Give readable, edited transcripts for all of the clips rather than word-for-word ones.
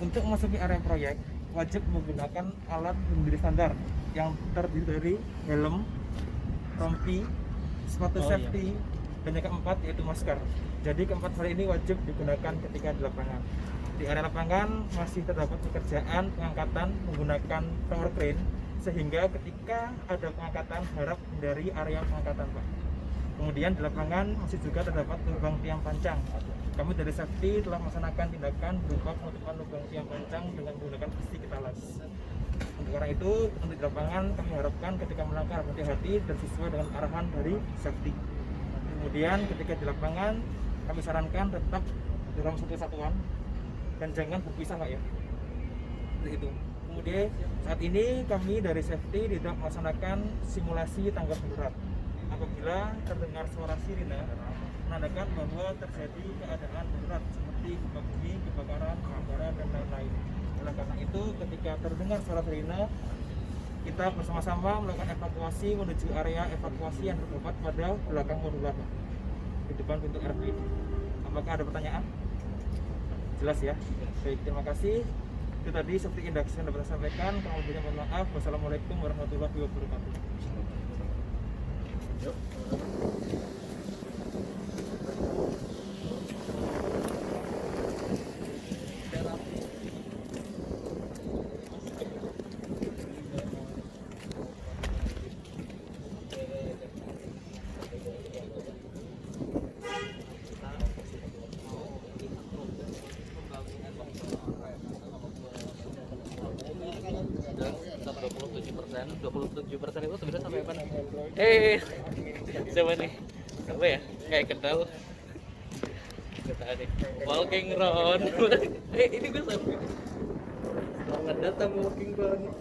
Untuk memasuki area proyek wajib menggunakan alat pelindung standar yang terdiri dari helm, rompi, sepatu safety, dan yang keempat yaitu masker. Jadi keempat hal ini wajib digunakan ketika di lapangan. Di area lapangan masih terdapat pekerjaan pengangkatan menggunakan tower crane, sehingga ketika ada pengangkatan harap dari area pengangkatan, Pak. Kemudian di lapangan masih juga terdapat lubang tiang pancang. Kami dari safety telah melaksanakan tindakan berupa penutupan lubang tiang pancang dengan menggunakan besi kitalas. Untuk karena itu, untuk di lapangan kami harapkan ketika melangkah hati-hati dan sesuai dengan arahan dari safety. Kemudian ketika di lapangan kami sarankan tetap dalam satu satuan dan jangan berpisah, Pak, ya. Seperti itu. Kemudian saat ini kami dari safety tidak melaksanakan simulasi tanggap darurat. Apabila terdengar suara sirine menandakan bahwa terjadi keadaan darurat seperti gempa bumi, kebakaran, dan lain-lain. Oleh karena itu, ketika terdengar suara sirine, kita bersama-sama melakukan evakuasi menuju area evakuasi yang terdapat pada belakang modular di depan pintu RPD. Apakah ada pertanyaan? Jelas ya? Baik, terima kasih. Itu tadi seperti indeksi yang dapat saya sampaikan. Kalau lebihnya mohon maaf. Wassalamualaikum warahmatullahi wabarakatuh. Yuk. 27% itu sebenarnya sampai apa nih? Siapa nih? Apa ya? Kayak kenal. Kita ada walking round. Ini gue sampai. Selamat datang walking round.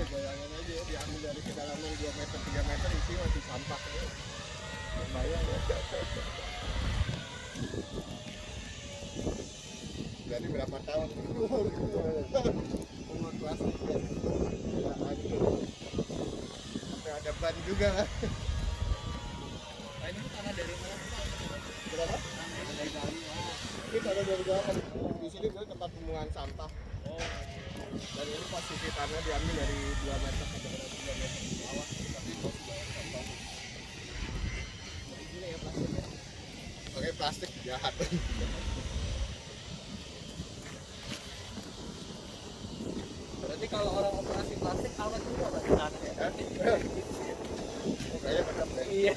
Bayangin aja diambil dari kedalaman 2 meter 3 meter isi masih sampah ya. Bayang ya. Jadi berapa tahun? Umur plastik ya. Sampai ada ban juga lah. Ini tanah dari mana? Berapa? Dari Bali. Ini tanah dari Bali. Di sini gue tempat pembuangan sampah. Dan ini posisi tanah diambil dari 2 meter sampai 3 meter di bawah. Tapi posisi sampah. Jadi gini ya plastiknya. Pakai plastik jahat. Berarti kalau orang operasi plastik awet juga berarti tanah ya? Kayaknya benar deh. Iya.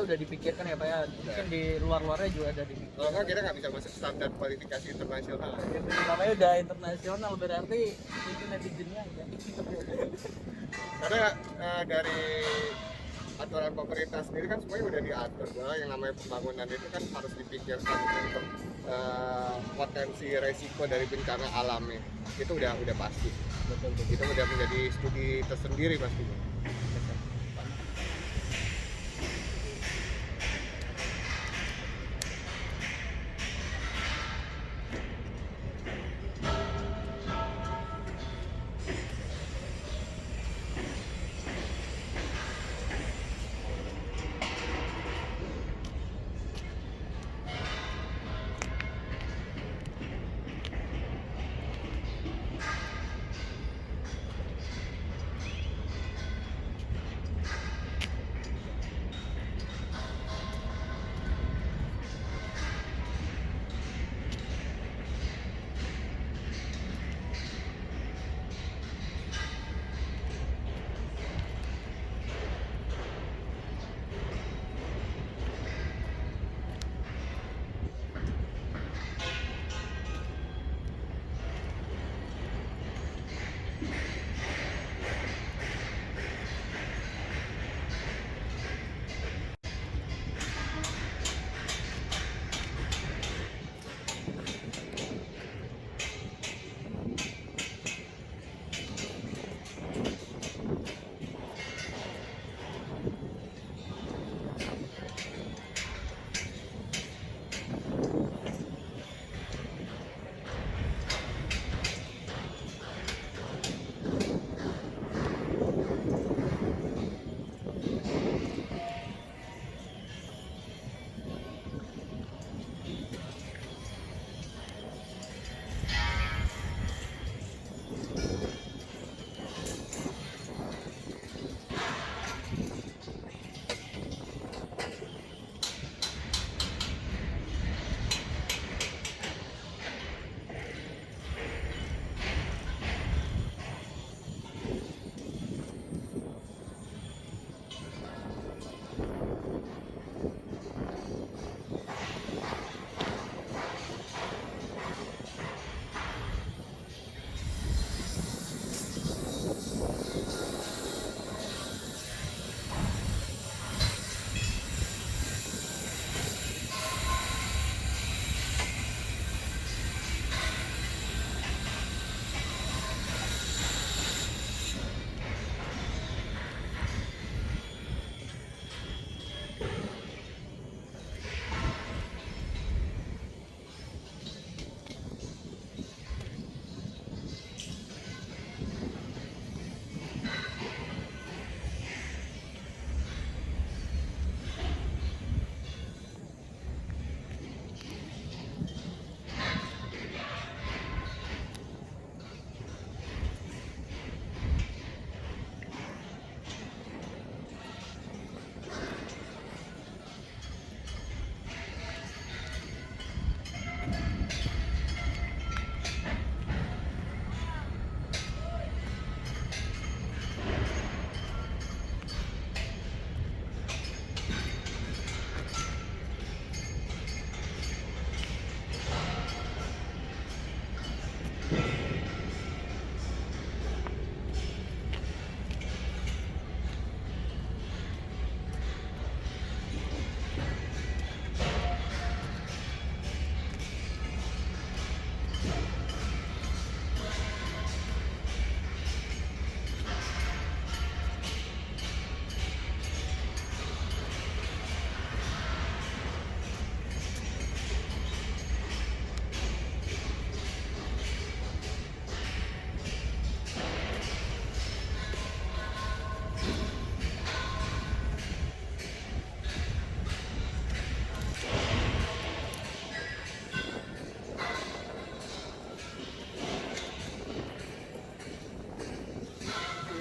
udah dipikirkan ya Pak ya. Mungkin di luar-luarnya juga ada dipikirkan. Kalau nggak kita nggak bisa masuk standar kualifikasi internasional. Ya, namanya udah internasional berarti itu netizennya ya. Karena dari aturan pemerintah sendiri kan semuanya udah diatur bahwa yang namanya pembangunan itu kan harus dipikirkan untuk potensi resiko dari bencana alamnya. Itu udah pasti. Betul. Itu udah menjadi studi tersendiri pastinya.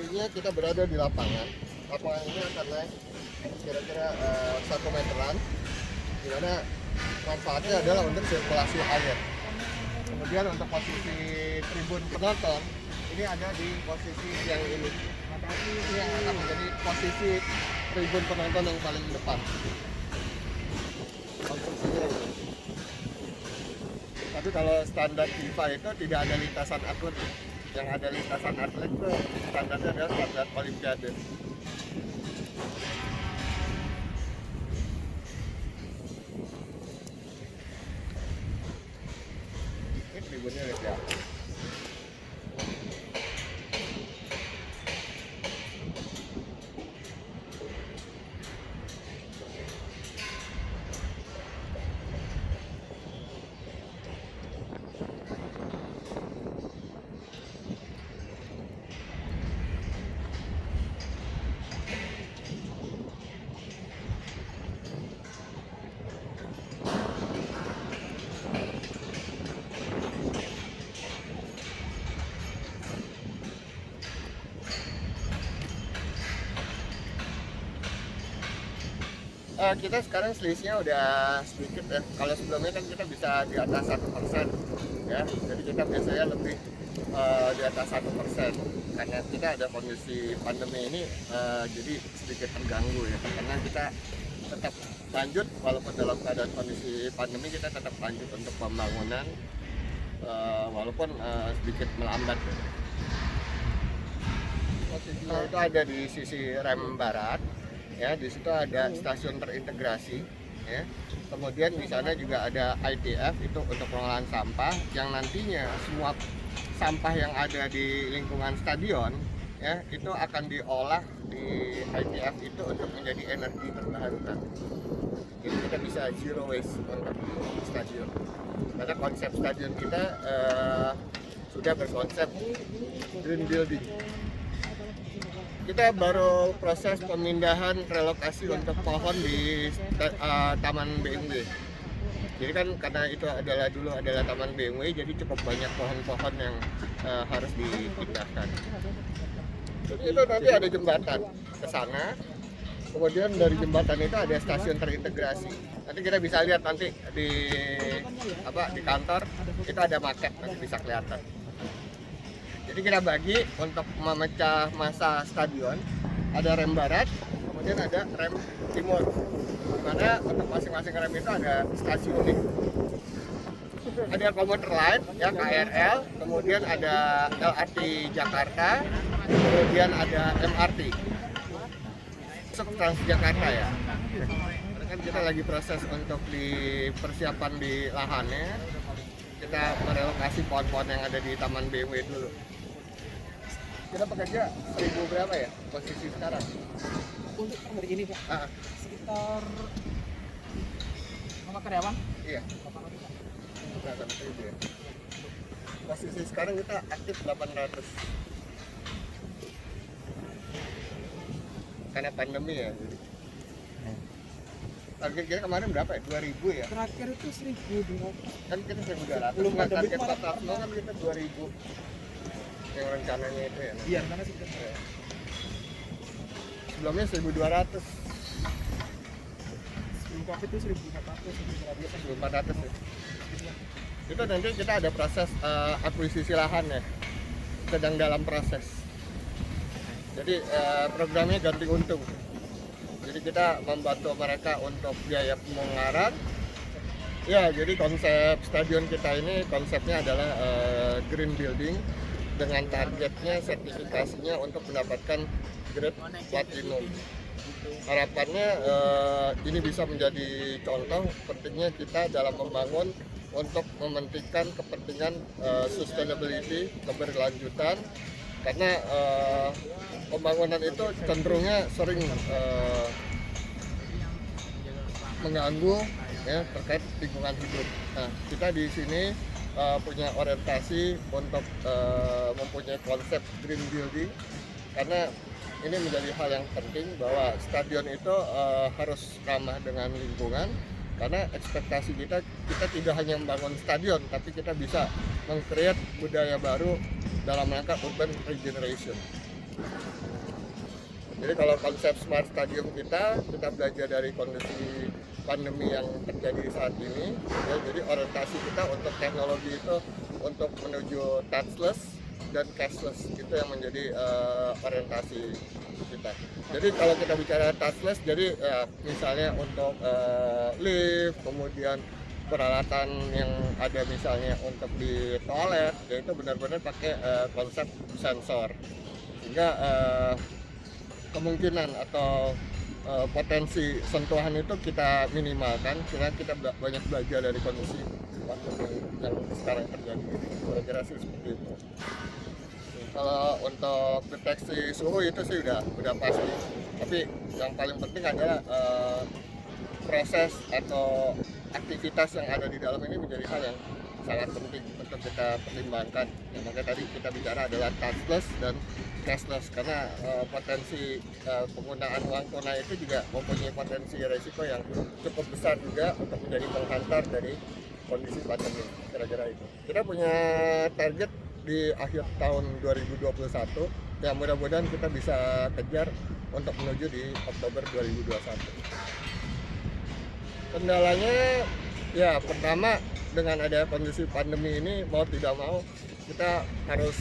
Posisinya kita berada di lapangan. Lapangan ini akan naik kira-kira 1 meteran, di mana manfaatnya adalah untuk sirkulasi air. Kemudian untuk posisi tribun penonton ini ada di posisi yang ini. Ini yang akan menjadi posisi tribun penonton yang paling depan. Tapi kalau standar FIFA itu tidak ada lintasan atlet. Yang ada lintasan atlet itu standarnya adalah standar Olimpiade. Ini tribunnya lihat ya. Kita sekarang selisihnya udah sedikit ya. Kalau sebelumnya kan kita bisa di atas 1% ya. Jadi kita biasanya lebih di atas 1% karena kita ada kondisi pandemi ini, jadi sedikit terganggu ya. Karena kita tetap lanjut walaupun dalam keadaan kondisi pandemi, kita tetap lanjut untuk pembangunan walaupun sedikit melambat. Posisinya itu ada di sisi rem barat. Ya, di situ ada stasiun terintegrasi ya. Kemudian di sana juga ada ITF, itu untuk pengolahan sampah yang nantinya semua sampah yang ada di lingkungan stadion ya itu akan diolah di ITF itu untuk menjadi energi terbarukan. Jadi kita bisa zero waste untuk stadion. Karena konsep stadion kita sudah berkonsep green building. Kita baru proses pemindahan relokasi untuk pohon di Taman BMW. Jadi kan karena itu dulu adalah Taman BMW, jadi cukup banyak pohon-pohon yang harus dipindahkan. Jadi itu nanti ada jembatan ke sana. Kemudian dari jembatan itu ada stasiun terintegrasi. Nanti kita bisa lihat nanti di kantor itu ada maket, nanti bisa kelihatan. Jadi kita bagi untuk memecah massa stadion, ada rem barat, kemudian ada rem timur. Dimana untuk masing-masing rem itu ada stasiun. Ada komuter lain, ya KRL, kemudian ada LRT Jakarta, kemudian ada MRT. Masuk Transjakarta ya. Karena kan kita lagi proses untuk persiapan di lahannya. Kita merelokasi pohon-pohon yang ada di Taman BMW dulu. Kita bekerja 1000 berapa ya posisi sekarang? Untuk hari ini Pak, sekitar sama karyawan? Iya. Ya. Posisi sekarang kita aktif 800. Karena pandemi ya. Target kita kemarin berapa ya? 2000 ya? Terakhir itu 1.200. Kan kita 1200. Belum ada target malah. total semua kan kita 2000. Yang rencananya itu ya. Iya, karena sih. Ya. Sebelumnya 1200. Sebelum Covid itu 1.400, 1400 ya. Itu nanti kita ada proses akuisisi lahan ya. Sedang dalam proses. Jadi programnya ganti untung. Jadi kita membantu mereka untuk biaya pembongkaran. Ya, jadi konsep stadion kita ini konsepnya adalah green building dengan targetnya sertifikasinya untuk mendapatkan grade platinum. Harapannya ini bisa menjadi contoh pentingnya kita dalam membangun untuk mementingkan kepentingan sustainability, keberlanjutan, karena pembangunan itu cenderungnya sering mengganggu ya terkait lingkungan hidup. Nah, kita di sini punya orientasi untuk mempunyai konsep green building karena ini menjadi hal yang penting bahwa stadion itu harus ramah dengan lingkungan, karena ekspektasi kita tidak hanya membangun stadion tapi kita bisa meng-create budaya baru dalam rangka urban regeneration. Jadi kalau konsep smart stadium kita belajar dari kondisi pandemi yang terjadi saat ini ya, jadi orientasi kita untuk teknologi itu untuk menuju touchless dan cashless, itu yang menjadi orientasi kita. Jadi kalau kita bicara touchless, jadi misalnya untuk lift, kemudian peralatan yang ada misalnya untuk di toilet, ya itu benar-benar pakai konsep sensor, sehingga kemungkinan atau potensi sentuhan itu kita minimalkan, karena kita banyak belajar dari kondisi yang sekarang terjadi. Kira-kira sih seperti itu. Kalau untuk deteksi suhu itu sih udah pasti, tapi yang paling penting adalah proses atau aktivitas yang ada di dalam ini menjadi hal yang sangat penting untuk kita pertimbangkan. Ya, makanya tadi kita bicara adalah touchless dan cashless, karena potensi penggunaan uang tunai itu juga mempunyai potensi resiko yang cukup besar juga untuk menjadi penghantar dari kondisi pandemi. Kira-kira itu. Kita punya target di akhir tahun 2021 yang mudah-mudahan kita bisa kejar untuk menuju di Oktober 2021. Kendalanya ya pertama, dengan ada kondisi pandemi ini mau tidak mau kita harus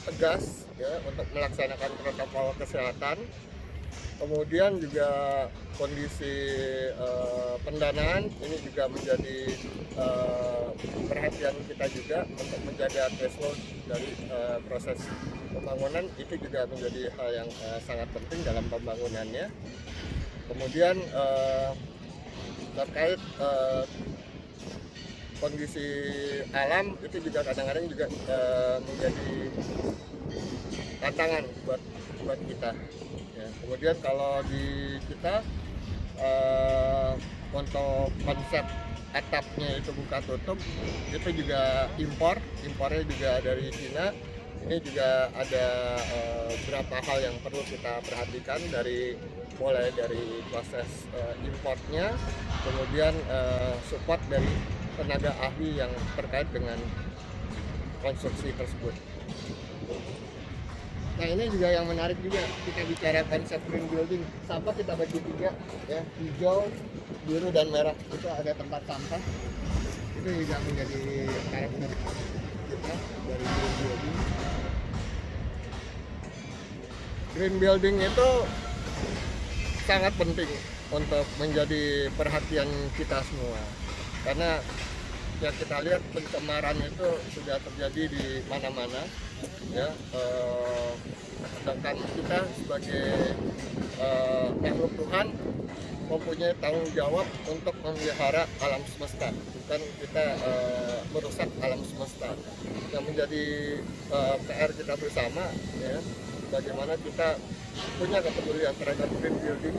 tegas ya untuk melaksanakan protokol kesehatan. Kemudian juga kondisi pendanaan ini juga menjadi perhatian kita juga untuk menjaga cash flow dari proses pembangunan, itu juga menjadi hal yang sangat penting dalam pembangunannya. Kemudian terkait kondisi alam itu juga kadang-kadang juga menjadi tantangan buat kita. Ya, kemudian kalau di kita untuk konsep atapnya itu buka tutup itu juga impornya juga dari Cina. Ini juga ada beberapa hal yang perlu kita perhatikan, mulai dari proses importnya, kemudian support dari tenaga ahli yang terkait dengan konstruksi tersebut. Nah, ini juga yang menarik juga, kita bicara konsep green building. Sampah kita bagi tiga ya, hijau, biru dan merah. Itu ada tempat sampah. Itu juga menjadi karakter kita dari green building. Green building itu sangat penting untuk menjadi perhatian kita semua, karena ya kita lihat pencemaran itu sudah terjadi di mana-mana ya, sedangkan kita sebagai makhluk Tuhan mempunyai tanggung jawab untuk memelihara alam semesta, bukan kita merusak alam semesta. Yang menjadi PR kita bersama ya, bagaimana kita punya kepedulian terhadap green building.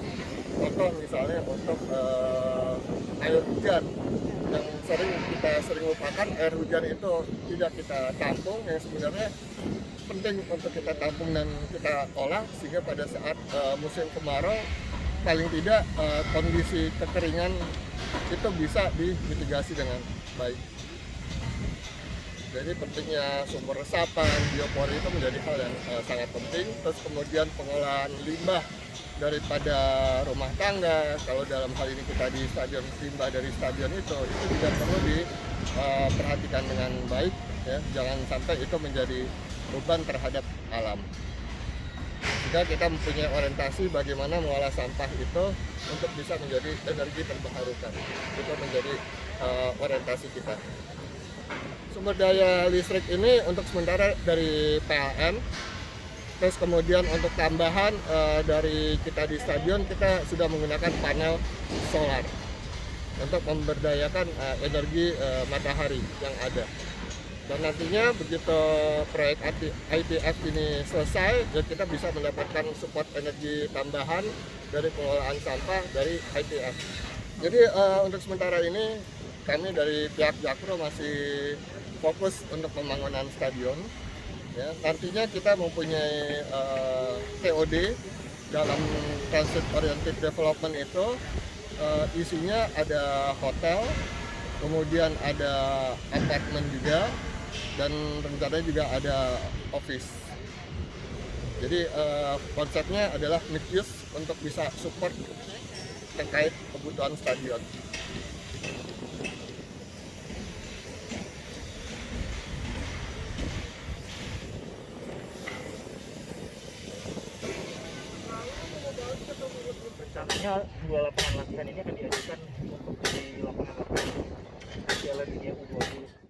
Contoh misalnya untuk air hujan yang kita sering lupakan, air hujan itu tidak kita tampung, yang sebenarnya penting untuk kita tampung dan kita olah, sehingga pada saat musim kemarau paling tidak kondisi kekeringan itu bisa dimitigasi dengan baik. Jadi pentingnya sumber resapan, biopori itu menjadi hal yang sangat penting. Terus kemudian pengolahan limbah daripada rumah tangga, kalau dalam hal ini kita di stadion, limbah dari stadion itu juga perlu diperhatikan dengan baik ya, jangan sampai itu menjadi beban terhadap alam. Jika kita mempunyai orientasi bagaimana mengolah sampah itu untuk bisa menjadi energi terbarukan, itu menjadi orientasi kita. Sumber daya listrik ini untuk sementara dari PLN. Terus kemudian untuk tambahan dari kita di stadion, kita sudah menggunakan panel solar untuk memberdayakan energi matahari yang ada. Dan nantinya begitu proyek ITF ini selesai, ya kita bisa mendapatkan support energi tambahan dari pengolahan sampah dari ITF. Jadi untuk sementara ini kami dari pihak Jakpro masih fokus untuk pembangunan stadion. Ya, nantinya kita mempunyai TOD dalam transit oriented development itu, isinya ada hotel, kemudian ada apartemen juga, dan rencananya juga ada office. Jadi konsepnya adalah mixed use untuk bisa support terkait kebutuhan stadion. Rencananya 2 lapangan latihan ini akan diajukan untuk di lapangan Piala Dunia U20